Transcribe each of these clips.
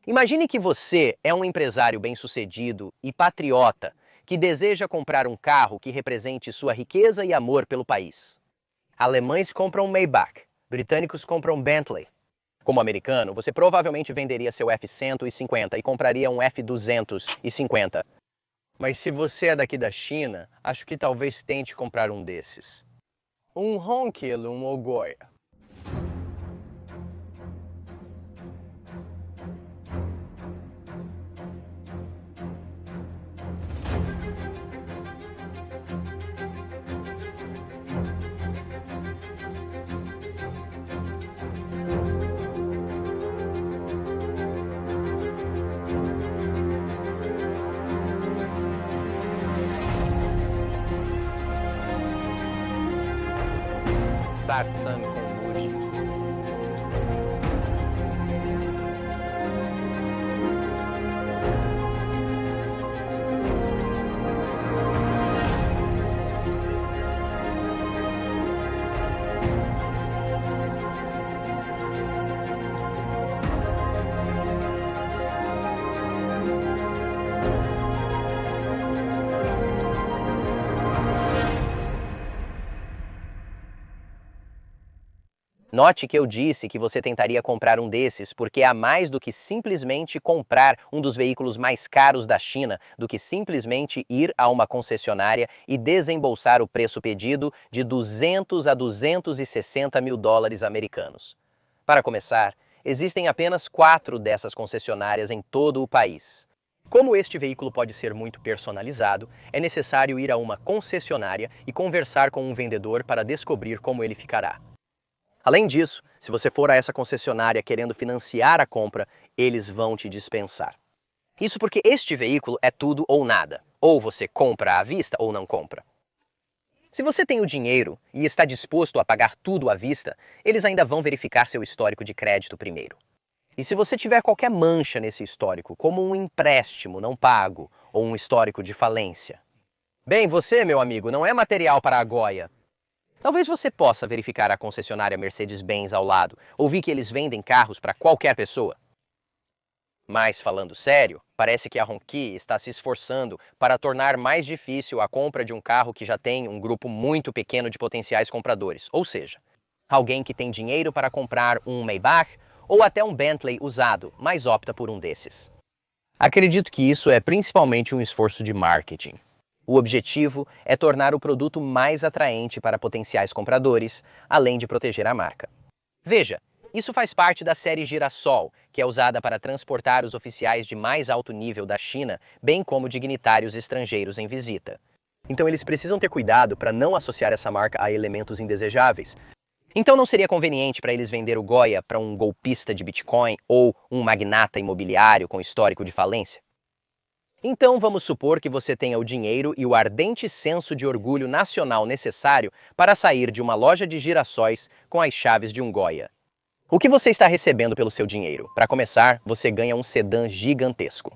Imagine que você é um empresário bem-sucedido e patriota que deseja comprar um carro que represente sua riqueza e amor pelo país. Alemães compram Maybach, britânicos compram Bentley. Como americano, você provavelmente venderia seu F-150 e compraria um F-250. Mas se você é daqui da China, acho que talvez tente comprar um desses. Um Hongqi-Lun ou Goya. Satsang com Muji. Note que eu disse que você tentaria comprar um desses porque há mais do que simplesmente comprar um dos veículos mais caros da China, do que simplesmente ir a uma concessionária e desembolsar o preço pedido de 200 a 260 mil dólares americanos. Para começar, existem apenas 4 dessas concessionárias em todo o país. Como este veículo pode ser muito personalizado, é necessário ir a uma concessionária e conversar com um vendedor para descobrir como ele ficará. Além disso, se você for a essa concessionária querendo financiar a compra, eles vão te dispensar. Isso porque este veículo é tudo ou nada. Ou você compra à vista ou não compra. Se você tem o dinheiro e está disposto a pagar tudo à vista, eles ainda vão verificar seu histórico de crédito primeiro. E se você tiver qualquer mancha nesse histórico, como um empréstimo não pago ou um histórico de falência, bem, você, meu amigo, não é material para a Goya. Talvez você possa verificar a concessionária Mercedes-Benz ao lado, ou vi que eles vendem carros para qualquer pessoa. Mas, falando sério, parece que a Hongqi está se esforçando para tornar mais difícil a compra de um carro que já tem um grupo muito pequeno de potenciais compradores, ou seja, alguém que tem dinheiro para comprar um Maybach ou até um Bentley usado, mas opta por um desses. Acredito que isso é principalmente um esforço de marketing. O objetivo é tornar o produto mais atraente para potenciais compradores, além de proteger a marca. Veja, isso faz parte da série Girassol, que é usada para transportar os oficiais de mais alto nível da China, bem como dignitários estrangeiros em visita. Então eles precisam ter cuidado para não associar essa marca a elementos indesejáveis. Então não seria conveniente para eles vender o Goya para um golpista de Bitcoin ou um magnata imobiliário com histórico de falência? Então vamos supor que você tenha o dinheiro e o ardente senso de orgulho nacional necessário para sair de uma loja de girassóis com as chaves de um Goya. O que você está recebendo pelo seu dinheiro? Para começar, você ganha um sedã gigantesco.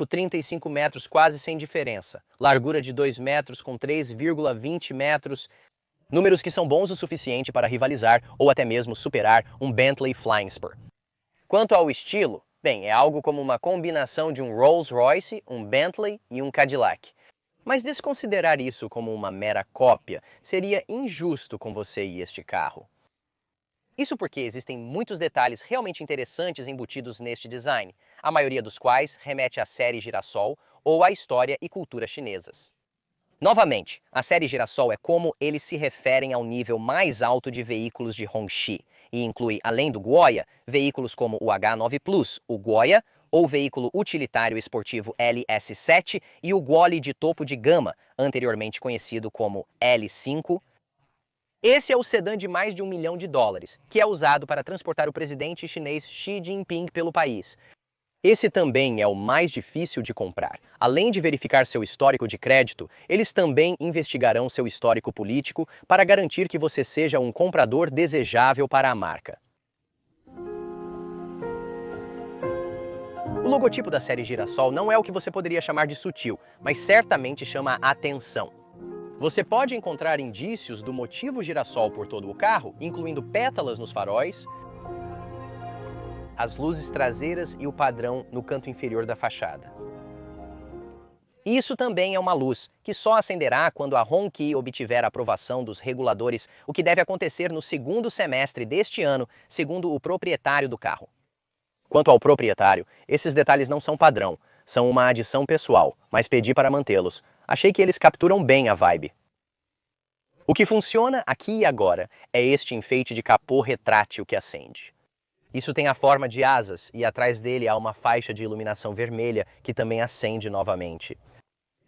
35 metros quase sem diferença. Largura de 2 metros com 3,20 metros. Números que são bons o suficiente para rivalizar ou até mesmo superar um Bentley Flying Spur. Quanto ao estilo, bem, é algo como uma combinação de um Rolls-Royce, um Bentley e um Cadillac. Mas desconsiderar isso como uma mera cópia seria injusto com você e este carro. Isso porque existem muitos detalhes realmente interessantes embutidos neste design, a maioria dos quais remete à série Girassol ou à história e cultura chinesas. Novamente, a série Girassol é como eles se referem ao nível mais alto de veículos de Hongqi, e inclui, além do Goya, veículos como o H9 Plus, o Goya, ou veículo utilitário esportivo LS7 e o Goli de topo de gama, anteriormente conhecido como L5. Esse é o sedã de mais de $1 milhão, que é usado para transportar o presidente chinês Xi Jinping pelo país. Esse também é o mais difícil de comprar. Além de verificar seu histórico de crédito, eles também investigarão seu histórico político para garantir que você seja um comprador desejável para a marca. O logotipo da série Girassol não é o que você poderia chamar de sutil, mas certamente chama a atenção. Você pode encontrar indícios do motivo girassol por todo o carro, incluindo pétalas nos faróis, as luzes traseiras e o padrão no canto inferior da fachada. Isso também é uma luz, que só acenderá quando a Hon-Ki obtiver a aprovação dos reguladores, o que deve acontecer no segundo semestre deste ano, segundo o proprietário do carro. Quanto ao proprietário, esses detalhes não são padrão, são uma adição pessoal, mas pedi para mantê-los. Achei que eles capturam bem a vibe. O que funciona aqui e agora é este enfeite de capô retrátil que acende. Isso tem a forma de asas e atrás dele há uma faixa de iluminação vermelha que também acende novamente.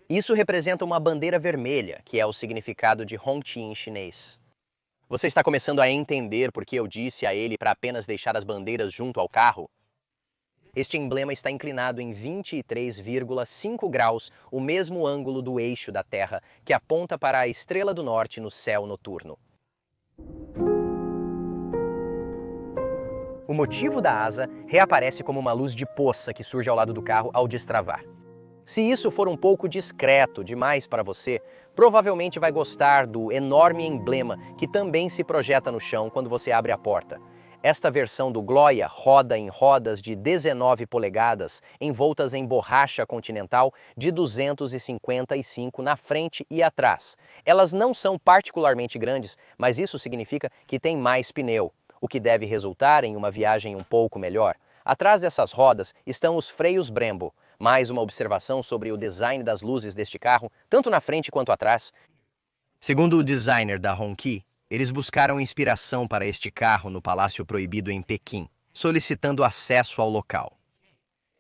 Isso representa uma bandeira vermelha, que é o significado de Hongqi em chinês. Você está começando a entender por que eu disse a ele para apenas deixar as bandeiras junto ao carro? Este emblema está inclinado em 23,5 graus, o mesmo ângulo do eixo da Terra, que aponta para a estrela do norte no céu noturno. O motivo da asa reaparece como uma luz de poça que surge ao lado do carro ao destravar. Se isso for um pouco discreto demais para você, provavelmente vai gostar do enorme emblema que também se projeta no chão quando você abre a porta. Esta versão do Gloia roda em rodas de 19 polegadas, envoltas em borracha continental de 255 na frente e atrás. Elas não são particularmente grandes, mas isso significa que tem mais pneu, o que deve resultar em uma viagem um pouco melhor. Atrás dessas rodas estão os freios Brembo. Mais uma observação sobre o design das luzes deste carro, tanto na frente quanto atrás. Segundo o designer da Hon-Ki, eles buscaram inspiração para este carro no Palácio Proibido em Pequim, solicitando acesso ao local.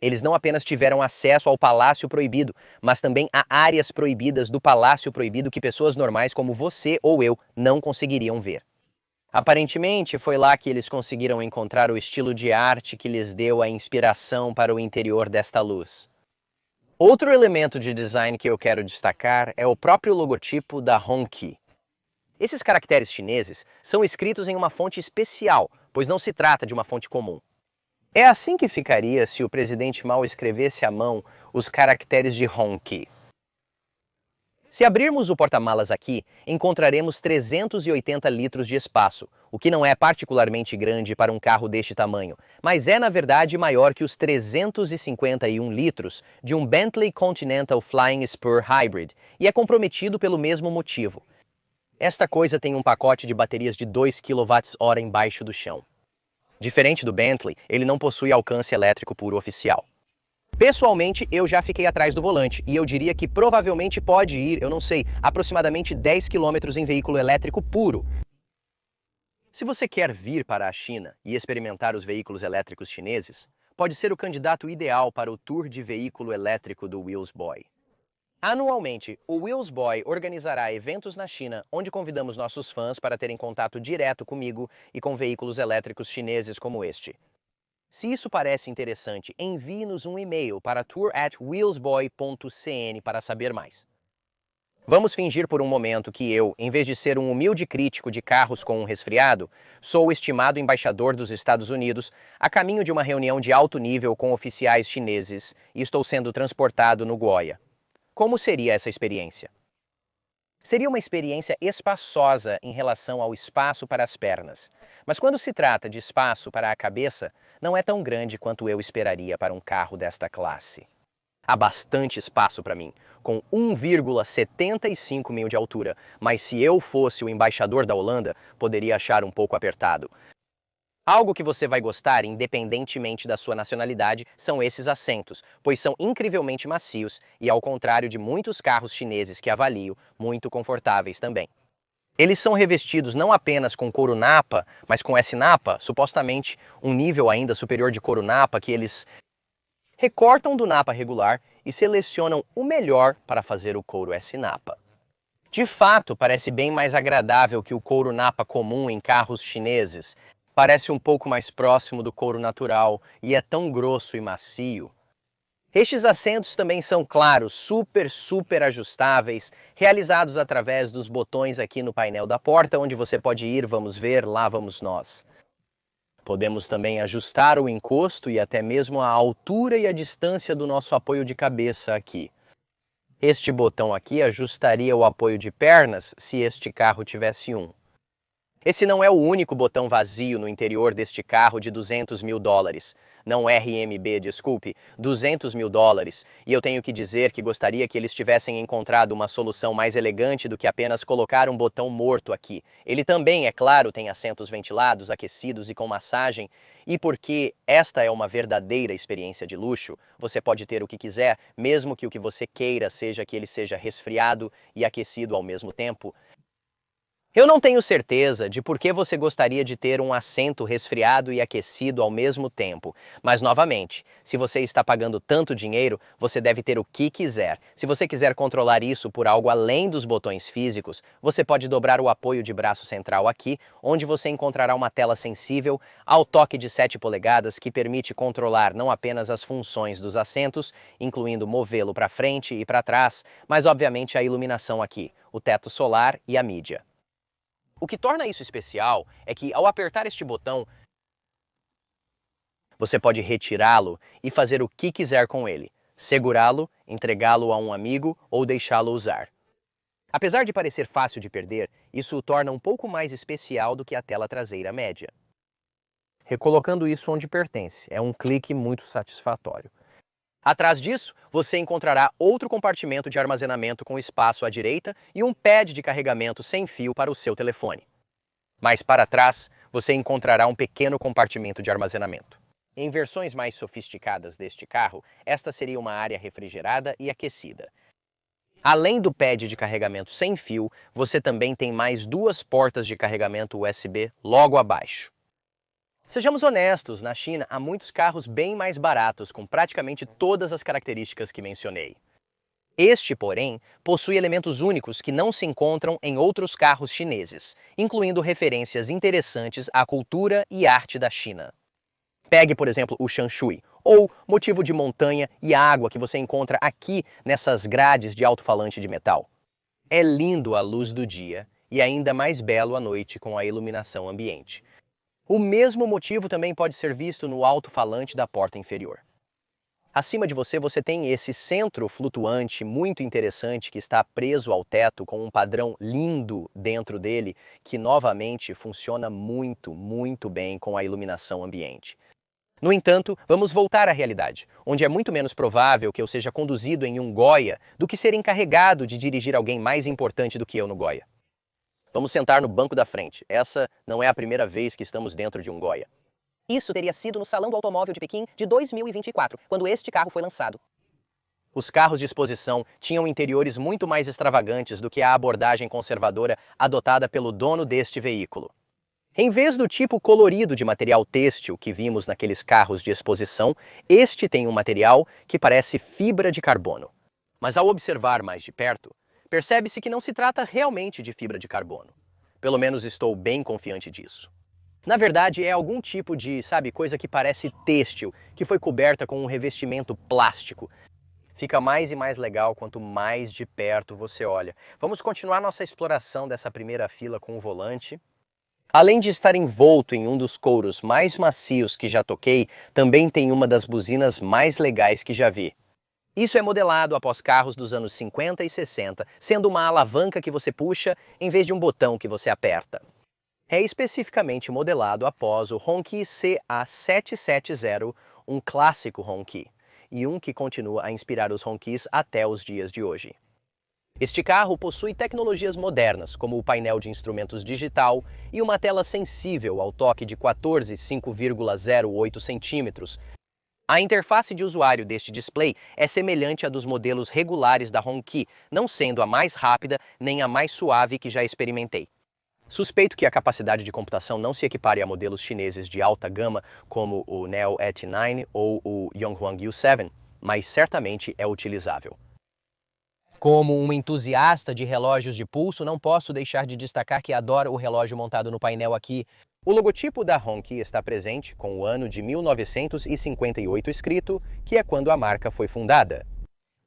Eles não apenas tiveram acesso ao Palácio Proibido, mas também a áreas proibidas do Palácio Proibido que pessoas normais como você ou eu não conseguiriam ver. Aparentemente, foi lá que eles conseguiram encontrar o estilo de arte que lhes deu a inspiração para o interior desta luz. Outro elemento de design que eu quero destacar é o próprio logotipo da Hon-Ki. Esses caracteres chineses são escritos em uma fonte especial, pois não se trata de uma fonte comum. É assim que ficaria se o presidente Mao escrevesse à mão os caracteres de Hon-Ki. Se abrirmos o porta-malas aqui, encontraremos 380 litros de espaço, o que não é particularmente grande para um carro deste tamanho, mas é na verdade maior que os 351 litros de um Bentley Continental Flying Spur Hybrid, e é comprometido pelo mesmo motivo. Esta coisa tem um pacote de baterias de 2 kWh embaixo do chão. Diferente do Bentley, ele não possui alcance elétrico puro oficial. Pessoalmente, eu já fiquei atrás do volante e eu diria que provavelmente pode ir, eu não sei, aproximadamente 10 km em veículo elétrico puro. Se você quer vir para a China e experimentar os veículos elétricos chineses, pode ser o candidato ideal para o tour de veículo elétrico do Wheels Boy. Anualmente, o Wheels Boy organizará eventos na China onde convidamos nossos fãs para terem contato direto comigo e com veículos elétricos chineses como este. Se isso parece interessante, envie-nos um e-mail para tour@wheelsboy.cn para saber mais. Vamos fingir por um momento que eu, em vez de ser um humilde crítico de carros com um resfriado, sou o estimado embaixador dos Estados Unidos a caminho de uma reunião de alto nível com oficiais chineses e estou sendo transportado no Gloia. Como seria essa experiência? Seria uma experiência espaçosa em relação ao espaço para as pernas, mas quando se trata de espaço para a cabeça, não é tão grande quanto eu esperaria para um carro desta classe. Há bastante espaço para mim, com 1,75 mil de altura, mas se eu fosse o embaixador da Holanda, poderia achar um pouco apertado. Algo que você vai gostar, independentemente da sua nacionalidade, são esses assentos, pois são incrivelmente macios e, ao contrário de muitos carros chineses que avalio, muito confortáveis também. Eles são revestidos não apenas com couro napa, mas com S-napa, supostamente um nível ainda superior de couro napa que eles recortam do napa regular e selecionam o melhor para fazer o couro S-napa. De fato, parece bem mais agradável que o couro napa comum em carros chineses. Parece um pouco mais próximo do couro natural e é tão grosso e macio. Estes assentos também são, claro, super ajustáveis, realizados através dos botões aqui no painel da porta, onde você pode ir, vamos ver, lá vamos nós. Podemos também ajustar o encosto e até mesmo a altura e a distância do nosso apoio de cabeça aqui. Este botão aqui ajustaria o apoio de pernas se este carro tivesse um. Esse não é o único botão vazio no interior deste carro de 200 mil dólares. Não RMB, desculpe, 200 mil dólares. E eu tenho que dizer que gostaria que eles tivessem encontrado uma solução mais elegante do que apenas colocar um botão morto aqui. Ele também, é claro, tem assentos ventilados, aquecidos e com massagem. E porque esta é uma verdadeira experiência de luxo, você pode ter o que quiser, mesmo que o que você queira seja que ele seja resfriado e aquecido ao mesmo tempo. Eu não tenho certeza de por que você gostaria de ter um assento resfriado e aquecido ao mesmo tempo, mas novamente, se você está pagando tanto dinheiro, você deve ter o que quiser. Se você quiser controlar isso por algo além dos botões físicos, você pode dobrar o apoio de braço central aqui, onde você encontrará uma tela sensível ao toque de 7 polegadas que permite controlar não apenas as funções dos assentos, incluindo movê-lo para frente e para trás, mas obviamente a iluminação aqui, o teto solar e a mídia. O que torna isso especial é que, ao apertar este botão, você pode retirá-lo e fazer o que quiser com ele, segurá-lo, entregá-lo a um amigo ou deixá-lo usar. Apesar de parecer fácil de perder, isso o torna um pouco mais especial do que a tela traseira média. Recolocando isso onde pertence, é um clique muito satisfatório. Atrás disso, você encontrará outro compartimento de armazenamento com espaço à direita e um pad de carregamento sem fio para o seu telefone. Mais para trás, você encontrará um pequeno compartimento de armazenamento. Em versões mais sofisticadas deste carro, esta seria uma área refrigerada e aquecida. Além do pad de carregamento sem fio, você também tem mais 2 portas de carregamento USB logo abaixo. Sejamos honestos, na China há muitos carros bem mais baratos com praticamente todas as características que mencionei. Este, porém, possui elementos únicos que não se encontram em outros carros chineses, incluindo referências interessantes à cultura e arte da China. Pegue, por exemplo, o Shanshui, ou motivo de montanha e água que você encontra aqui nessas grades de alto-falante de metal. É lindo à luz do dia e ainda mais belo à noite com a iluminação ambiente. O mesmo motivo também pode ser visto no alto-falante da porta inferior. Acima de você, você tem esse centro flutuante muito interessante que está preso ao teto com um padrão lindo dentro dele, que novamente funciona muito bem com a iluminação ambiente. No entanto, vamos voltar à realidade, onde é muito menos provável que eu seja conduzido em um Goya do que ser encarregado de dirigir alguém mais importante do que eu no Goya. Vamos sentar no banco da frente. Essa não é a primeira vez que estamos dentro de um Goya. Isso teria sido no Salão do Automóvel de Pequim de 2024, quando este carro foi lançado. Os carros de exposição tinham interiores muito mais extravagantes do que a abordagem conservadora adotada pelo dono deste veículo. Em vez do tipo colorido de material têxtil que vimos naqueles carros de exposição, este tem um material que parece fibra de carbono. Mas ao observar mais de perto, percebe-se que não se trata realmente de fibra de carbono. Pelo menos estou bem confiante disso. Na verdade, é algum tipo de, coisa que parece têxtil, que foi coberta com um revestimento plástico. Fica mais e mais legal quanto mais de perto você olha. Vamos continuar nossa exploração dessa primeira fila com o volante. Além de estar envolto em um dos couros mais macios que já toquei, também tem uma das buzinas mais legais que já vi. Isso é modelado após carros dos anos 50 e 60, sendo uma alavanca que você puxa em vez de um botão que você aperta. É especificamente modelado após o Hongqi CA770, um clássico Hongqi, e um que continua a inspirar os Hongqis até os dias de hoje. Este carro possui tecnologias modernas, como o painel de instrumentos digital e uma tela sensível ao toque de 14,5,08 centímetros. A interface de usuário deste display é semelhante à dos modelos regulares da Hongqi, não sendo a mais rápida nem a mais suave que já experimentei. Suspeito que a capacidade de computação não se equipare a modelos chineses de alta gama como o Neo ET9 ou o Yonghuang U7, mas certamente é utilizável. Como um entusiasta de relógios de pulso, não posso deixar de destacar que adoro o relógio montado no painel aqui. O logotipo da Hongqi está presente com o ano de 1958 escrito, que é quando a marca foi fundada.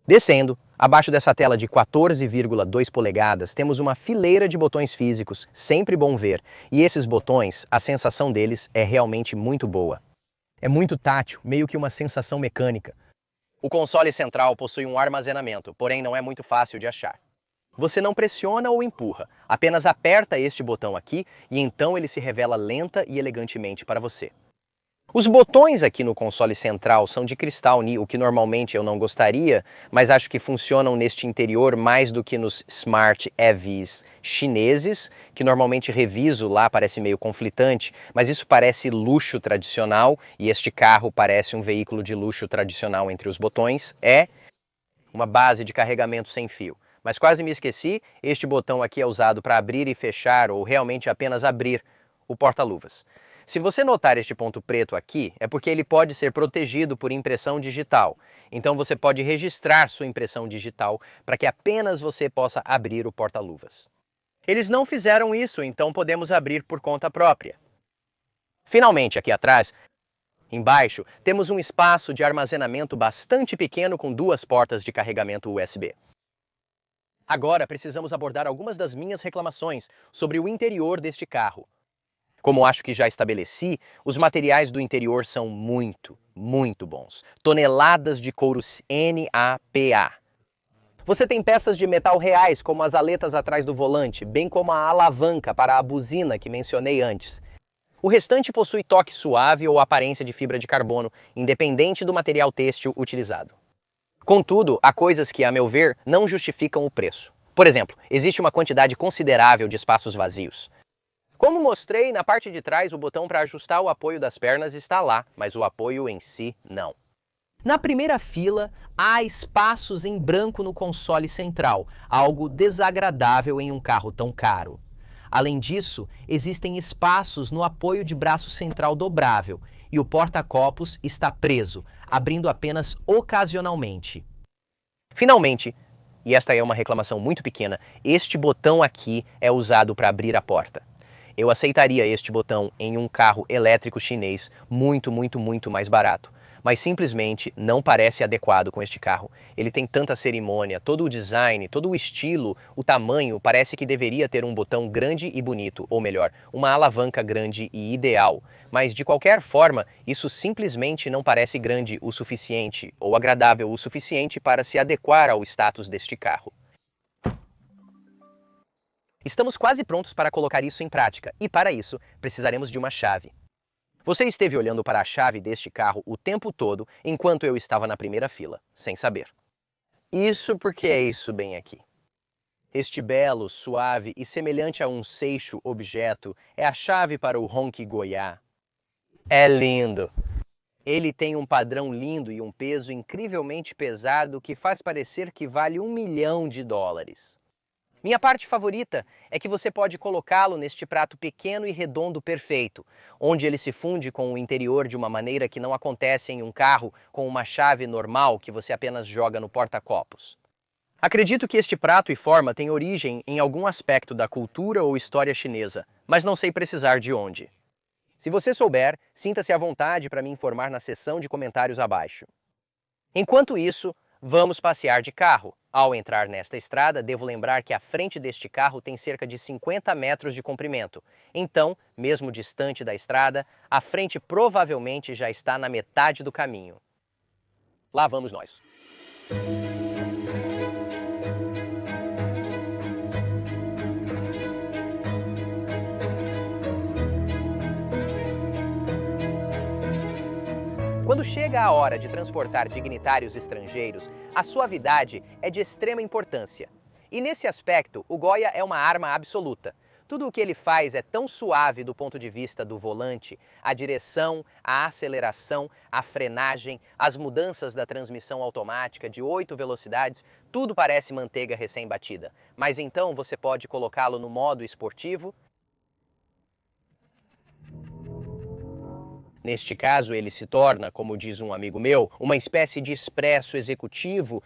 Descendo, abaixo dessa tela de 14,2 polegadas, temos uma fileira de botões físicos, sempre bom ver, e esses botões, a sensação deles é realmente muito boa. É muito tátil, meio que uma sensação mecânica. O console central possui um armazenamento, porém não é muito fácil de achar. Você não pressiona ou empurra, apenas aperta este botão aqui e então ele se revela lenta e elegantemente para você. Os botões aqui no console central são de cristal, o que normalmente eu não gostaria, mas acho que funcionam neste interior mais do que nos Smart EVs chineses, que normalmente reviso lá, parece meio conflitante, mas isso parece luxo tradicional e este carro parece um veículo de luxo tradicional entre os botões. É uma base de carregamento sem fio. Mas quase me esqueci, este botão aqui é usado para abrir e fechar ou realmente apenas abrir o porta-luvas. Se você notar este ponto preto aqui, é porque ele pode ser protegido por impressão digital. Então você pode registrar sua impressão digital para que apenas você possa abrir o porta-luvas. Eles não fizeram isso, então podemos abrir por conta própria. Finalmente, aqui atrás, embaixo, temos um espaço de armazenamento bastante pequeno com duas portas de carregamento USB. Agora precisamos abordar algumas das minhas reclamações sobre o interior deste carro. Como acho que já estabeleci, os materiais do interior são muito bons. Toneladas de couro NAPA. Você tem peças de metal reais, como as aletas atrás do volante, bem como a alavanca para a buzina que mencionei antes. O restante possui toque suave ou aparência de fibra de carbono, independente do material têxtil utilizado. Contudo, há coisas que, a meu ver, não justificam o preço. Por exemplo, existe uma quantidade considerável de espaços vazios. Como mostrei, na parte de trás o botão para ajustar o apoio das pernas está lá, mas o apoio em si não. Na primeira fila, há espaços em branco no console central, algo desagradável em um carro tão caro. Além disso, existem espaços no apoio de braço central dobrável e o porta-copos está preso, abrindo apenas ocasionalmente. Finalmente, e esta é uma reclamação muito pequena, este botão aqui é usado para abrir a porta. Eu aceitaria este botão em um carro elétrico chinês muito mais barato, mas simplesmente não parece adequado com este carro. Ele tem tanta cerimônia, todo o design, todo o estilo, o tamanho, parece que deveria ter um botão grande e bonito, ou melhor, uma alavanca grande e ideal. Mas de qualquer forma, isso simplesmente não parece grande o suficiente ou agradável o suficiente para se adequar ao status deste carro. Estamos quase prontos para colocar isso em prática, e para isso, precisaremos de uma chave. Você esteve olhando para a chave deste carro o tempo todo, enquanto eu estava na primeira fila, sem saber. Isso porque é isso bem aqui. Este belo, suave e semelhante a um seixo objeto é a chave para o Honky Goiá. É lindo! Ele tem um padrão lindo e um peso incrivelmente pesado que faz parecer que vale $1 milhão. Minha parte favorita é que você pode colocá-lo neste prato pequeno e redondo perfeito, onde ele se funde com o interior de uma maneira que não acontece em um carro com uma chave normal que você apenas joga no porta-copos. Acredito que este prato e forma têm origem em algum aspecto da cultura ou história chinesa, mas não sei precisar de onde. Se você souber, sinta-se à vontade para me informar na seção de comentários abaixo. Enquanto isso, vamos passear de carro. Ao entrar nesta estrada, devo lembrar que a frente deste carro tem cerca de 50 metros de comprimento. Então, mesmo distante da estrada, a frente provavelmente já está na metade do caminho. Lá vamos nós. Quando chega a hora de transportar dignitários estrangeiros, a suavidade é de extrema importância. E nesse aspecto, o Goya é uma arma absoluta. Tudo o que ele faz é tão suave do ponto de vista do volante, a direção, a aceleração, a frenagem, as mudanças da transmissão automática de 8 velocidades, tudo parece manteiga recém-batida. Mas então você pode colocá-lo no modo esportivo. Neste caso, ele se torna, como diz um amigo meu, uma espécie de expresso executivo,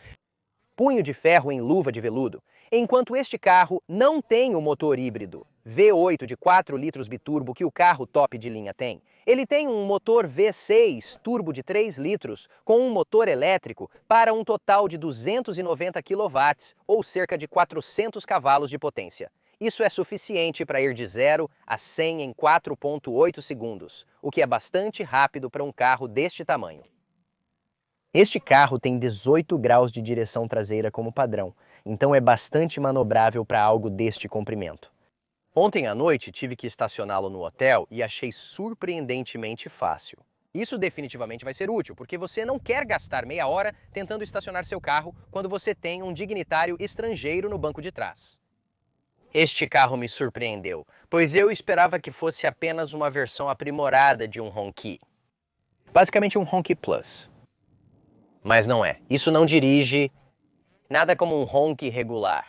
punho de ferro em luva de veludo, enquanto este carro não tem o motor híbrido V8 de 4 litros biturbo que o carro top de linha tem. Ele tem um motor V6 turbo de 3 litros com um motor elétrico para um total de 290 kW, ou cerca de 400 cavalos de potência. Isso é suficiente para ir de 0 a 100 em 4,8 segundos, o que é bastante rápido para um carro deste tamanho. Este carro tem 18 graus de direção traseira como padrão, então é bastante manobrável para algo deste comprimento. Ontem à noite tive que estacioná-lo no hotel e achei surpreendentemente fácil. Isso definitivamente vai ser útil, porque você não quer gastar meia hora tentando estacionar seu carro quando você tem um dignitário estrangeiro no banco de trás. Este carro me surpreendeu, pois eu esperava que fosse apenas uma versão aprimorada de um Hon-Ki. Basicamente um Hon-Ki Plus. Mas não é. Isso não dirige nada como um Hon-Ki regular.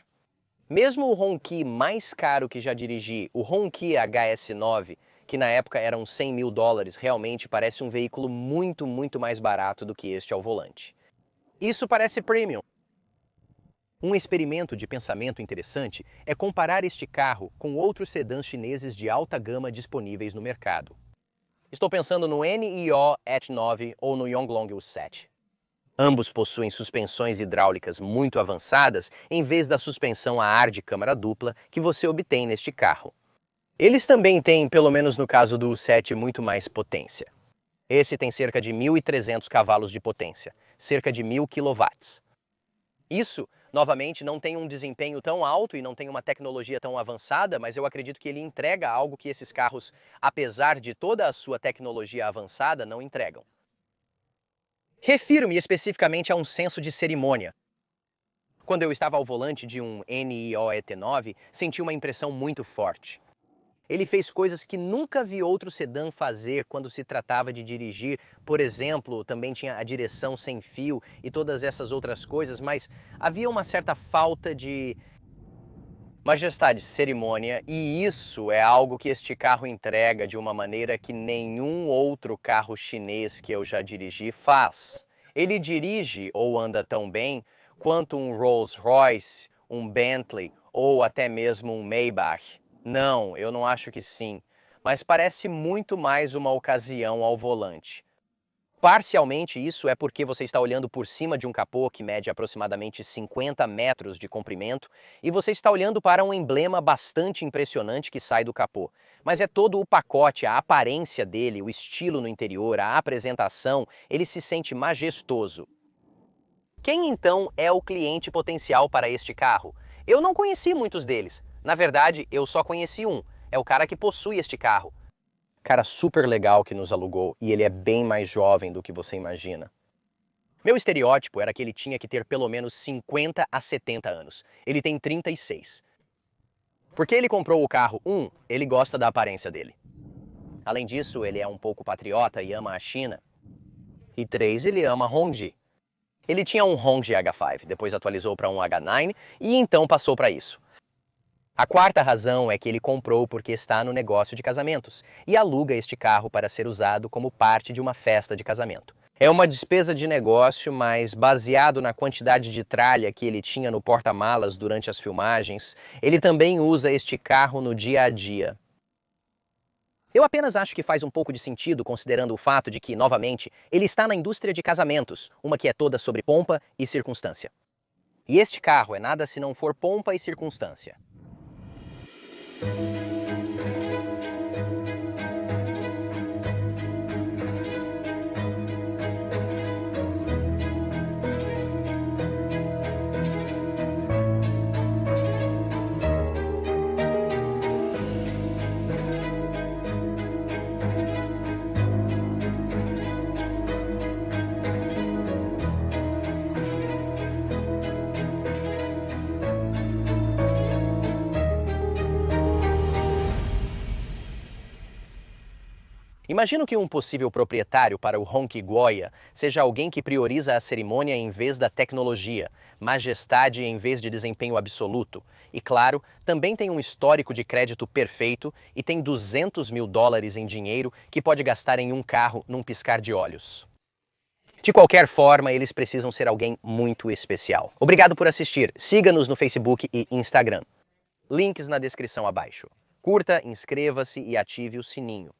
Mesmo o Hon-Ki mais caro que já dirigi, o Hon-Ki HS9, que na época era uns $100 mil, realmente parece um veículo muito mais barato do que este ao volante. Isso parece premium. Um experimento de pensamento interessante é comparar este carro com outros sedãs chineses de alta gama disponíveis no mercado. Estou pensando no NIO ET9 ou no Yonglong U7. Ambos possuem suspensões hidráulicas muito avançadas em vez da suspensão a ar de câmara dupla que você obtém neste carro. Eles também têm, pelo menos no caso do U7, muito mais potência. Esse tem cerca de 1.300 cavalos de potência, cerca de 1.000 kW. Isso, novamente, não tem um desempenho tão alto e não tem uma tecnologia tão avançada, mas eu acredito que ele entrega algo que esses carros, apesar de toda a sua tecnologia avançada, não entregam. Refiro-me especificamente a um senso de cerimônia. Quando eu estava ao volante de um NIO ET9, senti uma impressão muito forte. Ele fez coisas que nunca vi outro sedã fazer quando se tratava de dirigir. Por exemplo, também tinha a direção sem fio e todas essas outras coisas, mas havia uma certa falta de majestade, cerimônia, e isso é algo que este carro entrega de uma maneira que nenhum outro carro chinês que eu já dirigi faz. Ele dirige ou anda tão bem quanto um Rolls-Royce, um Bentley ou até mesmo um Maybach. Não, eu não acho que sim, mas parece muito mais uma ocasião ao volante. Parcialmente isso é porque você está olhando por cima de um capô que mede aproximadamente 50 metros de comprimento e você está olhando para um emblema bastante impressionante que sai do capô. Mas é todo o pacote, a aparência dele, o estilo no interior, a apresentação, ele se sente majestoso. Quem então é o cliente potencial para este carro? Eu não conheci muitos deles. Na verdade, eu só conheci um. É o cara que possui este carro. Cara super legal que nos alugou e ele é bem mais jovem do que você imagina. Meu estereótipo era que ele tinha que ter pelo menos 50 a 70 anos. Ele tem 36. Porque ele comprou o carro, ele gosta da aparência dele. Além disso, ele é um pouco patriota e ama a China. E 3, ele ama Hongji. Ele tinha um Hongji H5, depois atualizou para um H9 e então passou para isso. A quarta razão é que ele comprou porque está no negócio de casamentos e aluga este carro para ser usado como parte de uma festa de casamento. É uma despesa de negócio, mas baseado na quantidade de tralha que ele tinha no porta-malas durante as filmagens, ele também usa este carro no dia a dia. Eu apenas acho que faz um pouco de sentido considerando o fato de que, novamente, ele está na indústria de casamentos, uma que é toda sobre pompa e circunstância. E este carro é nada se não for pompa e circunstância. Imagino que um possível proprietário para o Hon-Ki Goya seja alguém que prioriza a cerimônia em vez da tecnologia, majestade em vez de desempenho absoluto. E claro, também tem um histórico de crédito perfeito e tem $200 mil em dinheiro que pode gastar em um carro num piscar de olhos. De qualquer forma, eles precisam ser alguém muito especial. Obrigado por assistir. Siga-nos no Facebook e Instagram. Links na descrição abaixo. Curta, inscreva-se e ative o sininho.